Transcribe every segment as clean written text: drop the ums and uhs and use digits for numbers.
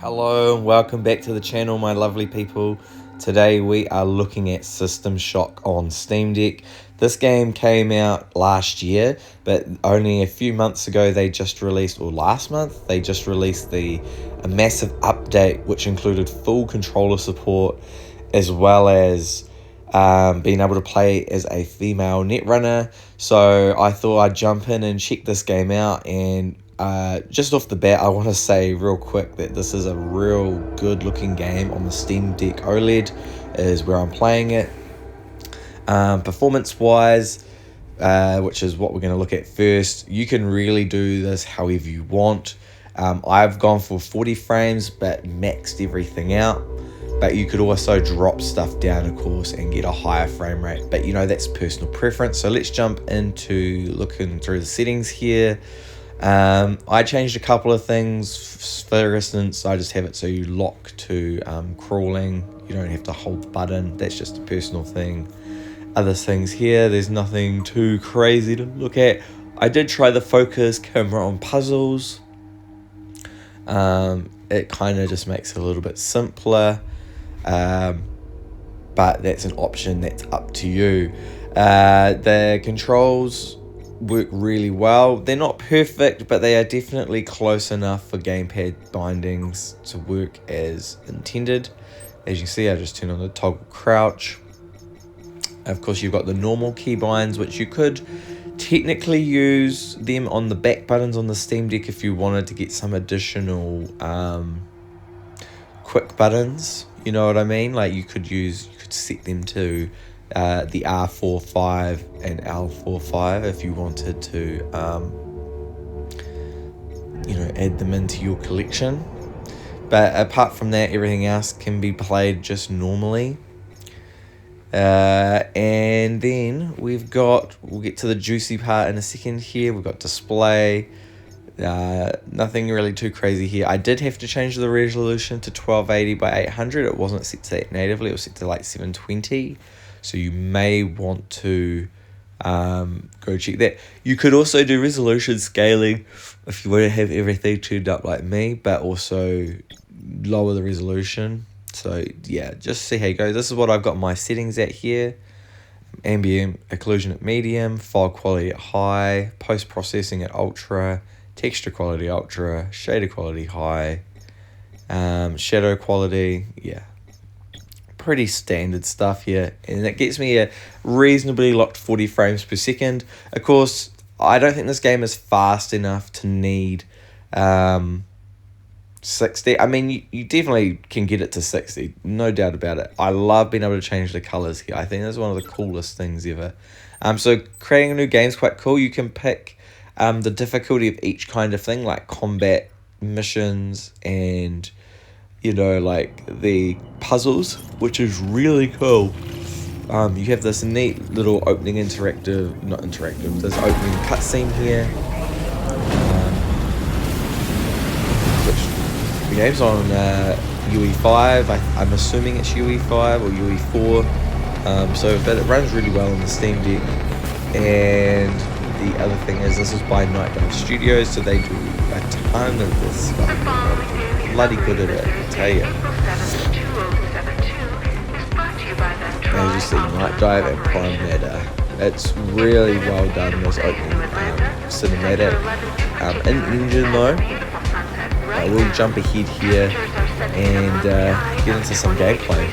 Hello and welcome back to the channel, my lovely people. Today we are looking at System Shock on Steam Deck. This game came out last year, but only a few months ago they just released, or last month, they just released a massive update which included full controller support as well as being able to play as a female netrunner. So I thought I'd jump in and check this game out, and just off the bat I want to say real quick that this is a real good looking game on the Steam Deck OLED is where I'm playing it. Performance wise, which is what we're going to look at first, you can really do this however you want. I've gone for 40 frames but maxed everything out. But you could also drop stuff down, of course, and get a higher frame rate. But, you know, that's personal preference. So let's jump into looking through the settings here. I changed a couple of things. For instance, I just have it so you lock to crawling. You don't have to hold the button. That's just a personal thing. Other things here, there's nothing too crazy to look at. I did try the focus camera on puzzles. It kind of just makes it a little bit simpler. But that's an option that's up to you. The controls work really well. They're not perfect, but they are definitely close enough for gamepad bindings to work as intended. As you can see, I just turn on the toggle crouch. Of course, you've got the normal keybinds, which you could technically use them on the back buttons on the Steam Deck if you wanted to get some additional quick buttons. You know what I mean? Like you could set them to the R4-5 and L4-5 if you wanted to, add them into your collection. But apart from that, everything else can be played just normally. And then we'll get to the juicy part in a second here. We've got display. Nothing really too crazy here. I did have to change the resolution to 1280 by 800. It wasn't set to that natively. It was set to like 720. So you may want to go check that. You could also do resolution scaling if you want to have everything tuned up like me, but also lower the resolution. So yeah, just see how you go. This is what I've got my settings at here. Ambient occlusion at medium, file quality at high, post-processing at ultra, texture quality ultra, shader quality high, shadow quality, yeah, pretty standard stuff here, and it gets me a reasonably locked 40 frames per second. Of course, I don't think this game is fast enough to need 60. I mean, you definitely can get it to 60, no doubt about it. I love being able to change the colors here. I think that's one of the coolest things ever. So creating a new game is quite cool. You can pick the difficulty of each kind of thing, like combat, missions, and like the puzzles, which is really cool. You have this neat little opening this opening cutscene here, which the game's on UE5. I'm assuming it's UE5 or UE4. But it runs really well on the Steam Deck. And the other thing is, this is by Night Dive Studios, so they do a ton of this stuff. They're bloody good at it, I tell you. As you see, Night Dive and Prime Matter. It's really well done, this opening cinematic. In engine though, we'll jump ahead here and get into some gameplay.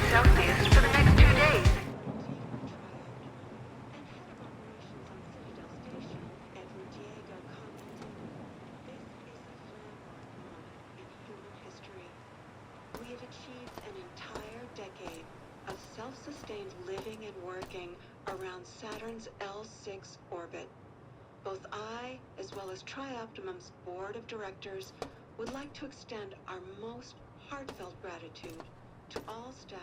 Self-sustained living and working around Saturn's L6 orbit. Both I, as well as Tri-Optimum's board of directors, would like to extend our most heartfelt gratitude to all staff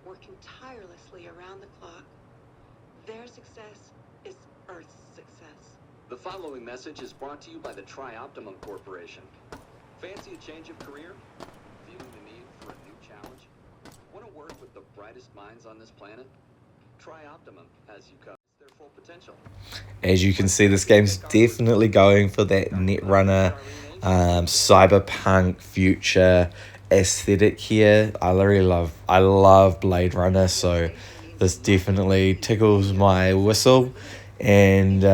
working tirelessly around the clock. Their success is Earth's success. The following message is brought to you by the Tri-Optimum Corporation. Fancy a change of career? Feeling the need for a new challenge? Want to work with the brightest minds on this planet? Tri-Optimum has you covered their full potential. As you can see, this game's definitely going for that netrunner cyberpunk future. aesthetic here. I love Blade Runner, so this definitely tickles my whistle, and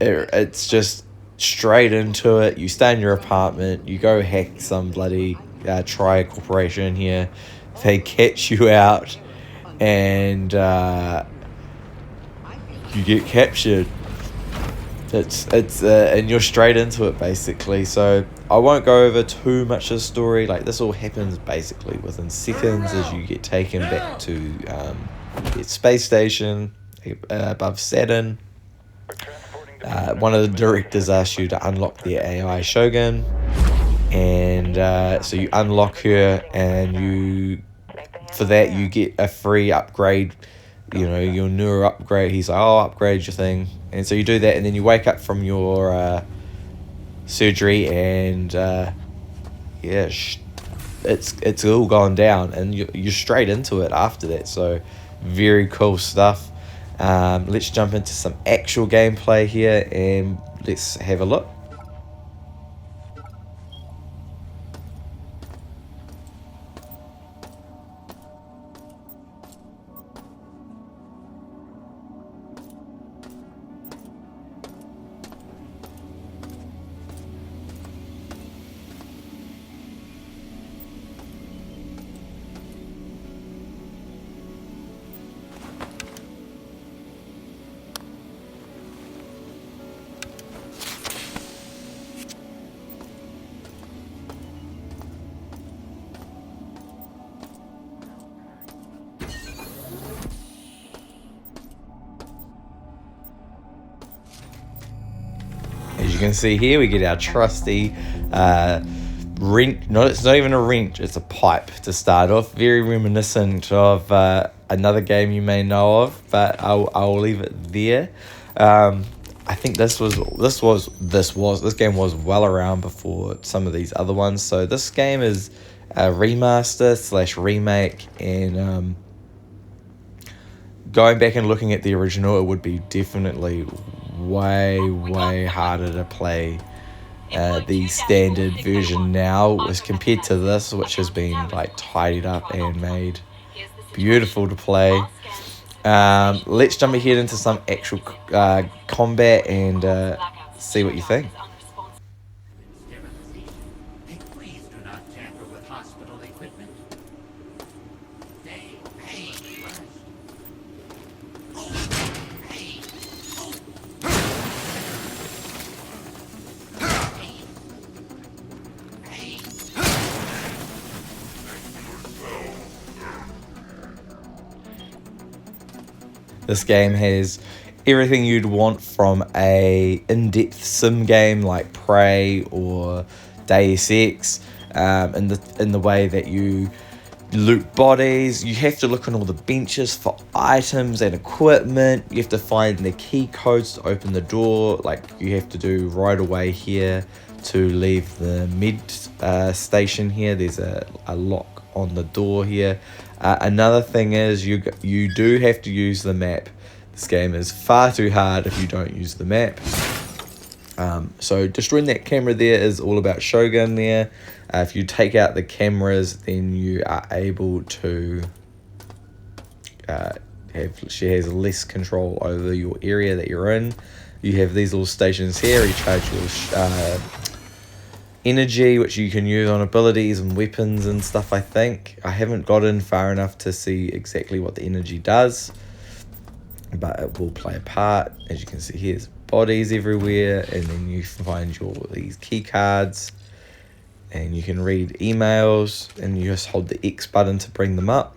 it's just straight into it. You stay in your apartment, you go hack some bloody Tri corporation here, they catch you out, and you get captured. It's and you're straight into it basically. So I won't go over too much of the story. Like, this all happens basically within seconds as you get taken back to the space station above Saturn. One of the directors asks you to unlock the AI Shogun, and so you unlock her, and for that you get a free upgrade, your newer upgrade. He's like, "Oh, I'll upgrade your thing," and so you do that, and then you wake up from your surgery, and it's all gone down, and you're straight into it after that. So very cool stuff. Let's jump into some actual gameplay here, and let's have a look. As you can see here, we get our trusty wrench. No, it's not even a wrench, it's a pipe to start off. Very reminiscent of another game you may know of, but I'll leave it there. I think this game was well around before some of these other ones. So this game is a remaster / remake, and going back and looking at the original, it would be definitely way harder to play the standard version now as compared to this, which has been like tidied up and made beautiful to play. Let's jump ahead into some actual combat and see what you think. Please do not tamper with hospital equipment. This game has everything you'd want from a in-depth sim game like Prey or Deus Ex, in the way that you loot bodies. You have to look on all the benches for items and equipment. You have to find the key codes to open the door, like you have to do right away here to leave the mid station here. There's a lock on the door here. Another thing is you do have to use the map. This game is far too hard if you don't use the map. So destroying that camera there is all about Shogun there. If you take out the cameras, then you are able to she has less control over your area that you're in. You have these little stations here, recharge your energy, which you can use on abilities and weapons and stuff. I think I haven't gotten far enough to see exactly what the energy does, but it will play a part. As you can see, here's bodies everywhere, and then you find these key cards, and you can read emails, and you just hold the X button to bring them up.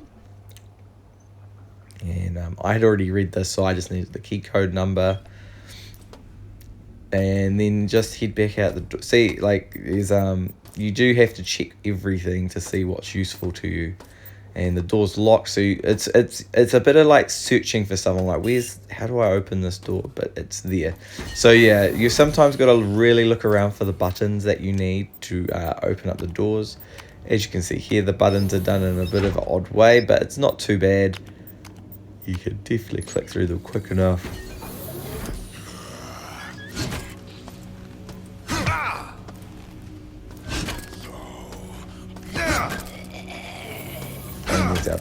And I had already read this, so I just needed the key code number. And then just head back out the door. See, like, there's you do have to check everything to see what's useful to you. And the door's locked, so it's a bit of like searching for someone, like, how do I open this door? But it's there. So yeah, you sometimes got to really look around for the buttons that you need to open up the doors. As you can see here, the buttons are done in a bit of an odd way, but it's not too bad. You can definitely click through them quick enough. he's our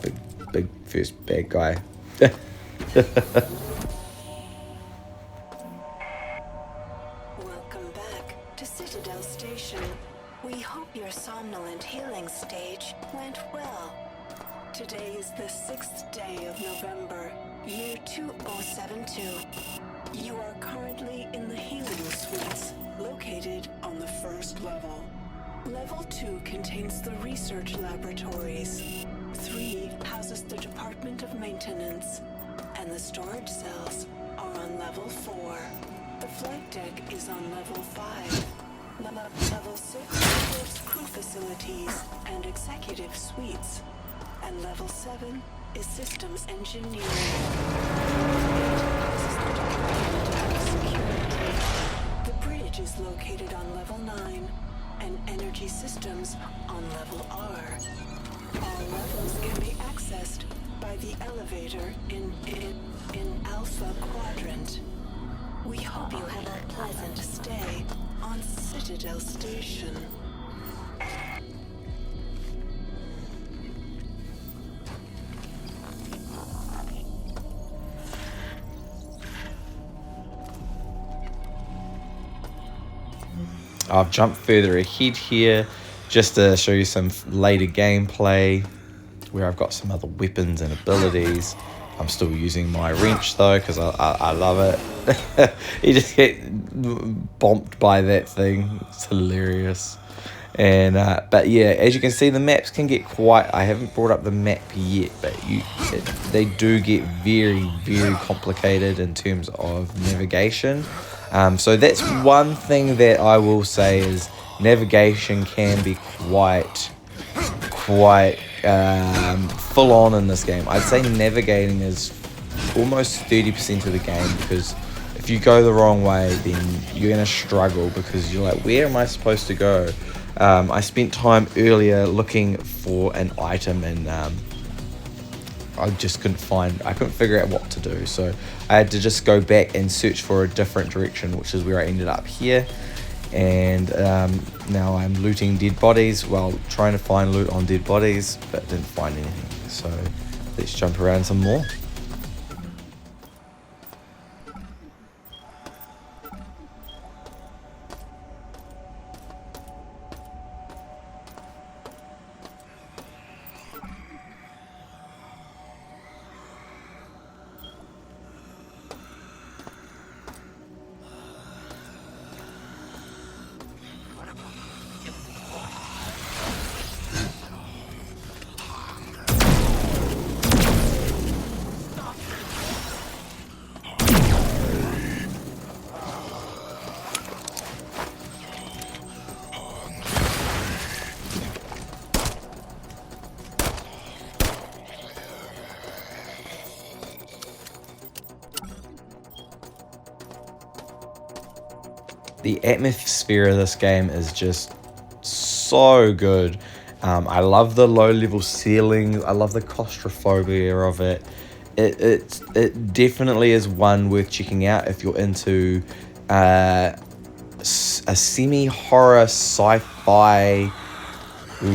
big first bad guy. Welcome back to Citadel Station. We hope your somnolent healing stage went well. Today is the 6th day of November, year 2072. You are currently in the healing suites, located on the 1st level. Level 2 contains the research laboratories. 3 houses the Department of Maintenance, and the storage cells are on level 4. The flight deck is on level 5. Level 6 serves crew facilities and executive suites. And level 7 is systems engineering. The bridge is located on level 9, and energy systems on level R. All levels can be accessed by the elevator in Alpha Quadrant. We hope you have a pleasant stay on Citadel Station. I've jumped further ahead here just to show you some later gameplay where I've got some other weapons and abilities. I'm still using my wrench though because I love it. You just get bomped by that thing. It's hilarious. And but yeah, as you can see, the maps can get quite, I haven't brought up the map yet, but they do get very complicated in terms of navigation. So that's one thing that I will say is navigation can be quite full on in this game. I'd say navigating is almost 30% of the game, because if you go the wrong way, then you're going to struggle because you're like, where am I supposed to go? I spent time earlier looking for an item and I just couldn't figure out what to do. So I had to just go back and search for a different direction, which is where I ended up here. And now I'm looting dead bodies, well, trying to find loot on dead bodies, but didn't find anything. So let's jump around some more. The atmosphere of this game is just so good. I love the low level ceilings. I love the claustrophobia of it. It definitely is one worth checking out if you're into a semi-horror sci-fi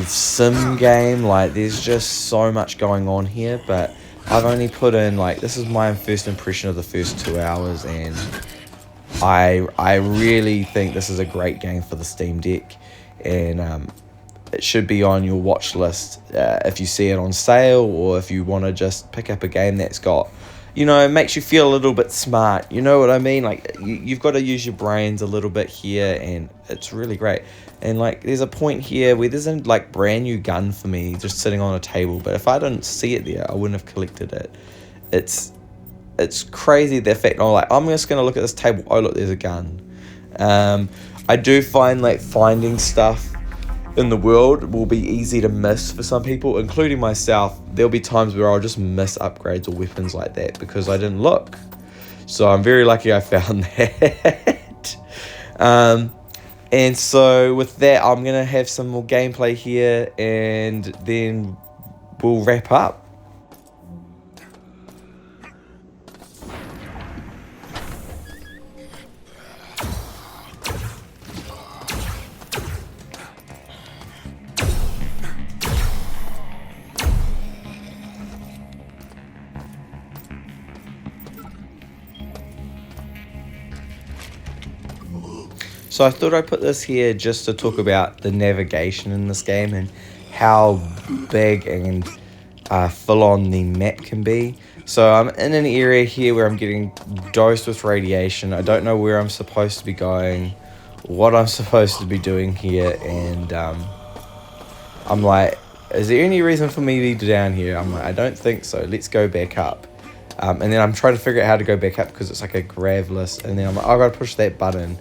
sim game. Like, there's just so much going on here, but I've only put in, like, this is my first impression of the first 2 hours, and I really think this is a great game for the Steam Deck, and it should be on your watch list if you see it on sale, or if you want to just pick up a game that's got, you know, makes you feel a little bit smart. You know what I mean? Like, you've got to use your brains a little bit here, and it's really great. And like, there's a point here where there's a like brand new gun for me just sitting on a table, but if I didn't see it there, I wouldn't have collected it. It's crazy the fact I'm just gonna look at this table. Oh look, there's a gun. I do find like finding stuff in the world will be easy to miss for some people, including myself. There'll be times where I'll just miss upgrades or weapons like that because I didn't look. So I'm very lucky I found that. And so with that, I'm gonna have some more gameplay here, and then we'll wrap up. So I thought I'd put this here just to talk about the navigation in this game and how big and full on the map can be. So I'm in an area here where I'm getting dosed with radiation. I don't know where I'm supposed to be going, what I'm supposed to be doing here, and I'm like, is there any reason for me to be down here? I'm like, I don't think so. Let's go back up. And then I'm trying to figure out how to go back up because it's like a grav list. And then I'm like, oh, I gotta push that button.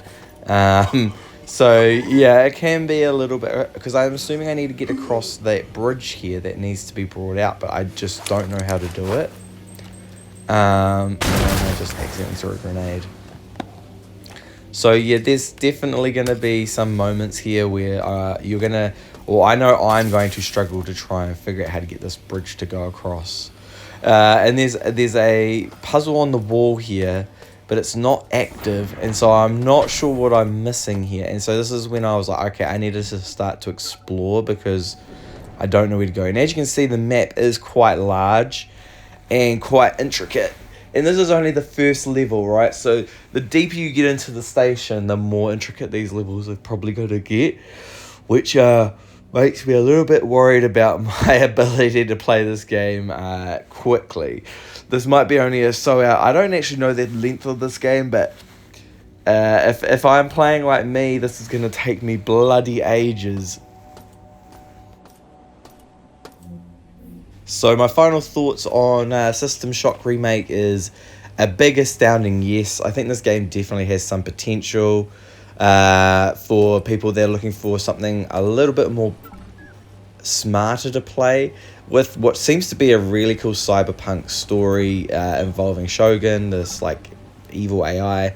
So yeah, it can be a little bit, because I'm assuming I need to get across that bridge here that needs to be brought out, but I just don't know how to do it. And I just accidentally threw a grenade. So yeah, there's definitely going to be some moments here where you're going to, or I know I'm going to struggle to try and figure out how to get this bridge to go across. And there's a puzzle on the wall here, but it's not active, and so I'm not sure what I'm missing here. And so this is when I was like, okay, I needed to start to explore because I don't know where to go. And as you can see, the map is quite large and quite intricate. And this is only the first level, right? So the deeper you get into the station, the more intricate these levels are probably going to get, which makes me a little bit worried about my ability to play this game quickly. This might be only a I don't actually know the length of this game, but if I'm playing like me, this is going to take me bloody ages. So my final thoughts on System Shock Remake is a big astounding yes. I think this game definitely has some potential for people that are looking for something a little bit more smarter to play with what seems to be a really cool cyberpunk story involving Shogun, this like evil AI.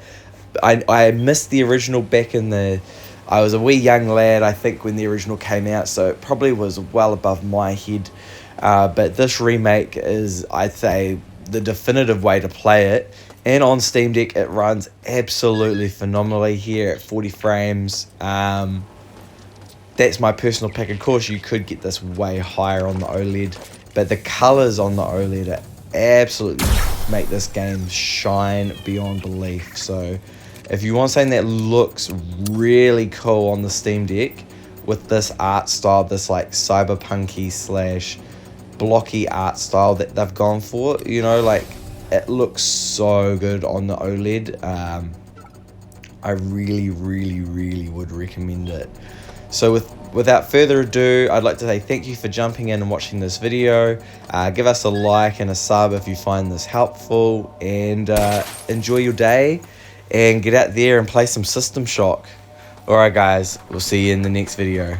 I missed the original back in the... I was a wee young lad, I think, when the original came out, so it probably was well above my head. But this remake is, I'd say, the definitive way to play it. And on Steam Deck, it runs absolutely phenomenally here at 40 frames. That's my personal pick. Of course, you could get this way higher on the OLED, but the colors on the OLED are absolutely make this game shine beyond belief. So if you want something that looks really cool on the Steam Deck with this art style, this like cyberpunky slash blocky art style that they've gone for, you know, like it looks so good on the OLED. I really would recommend it. So without further ado, I'd like to say thank you for jumping in and watching this video. Give us a like and a sub if you find this helpful, and enjoy your day and get out there and play some System Shock. Alright guys, we'll see you in the next video.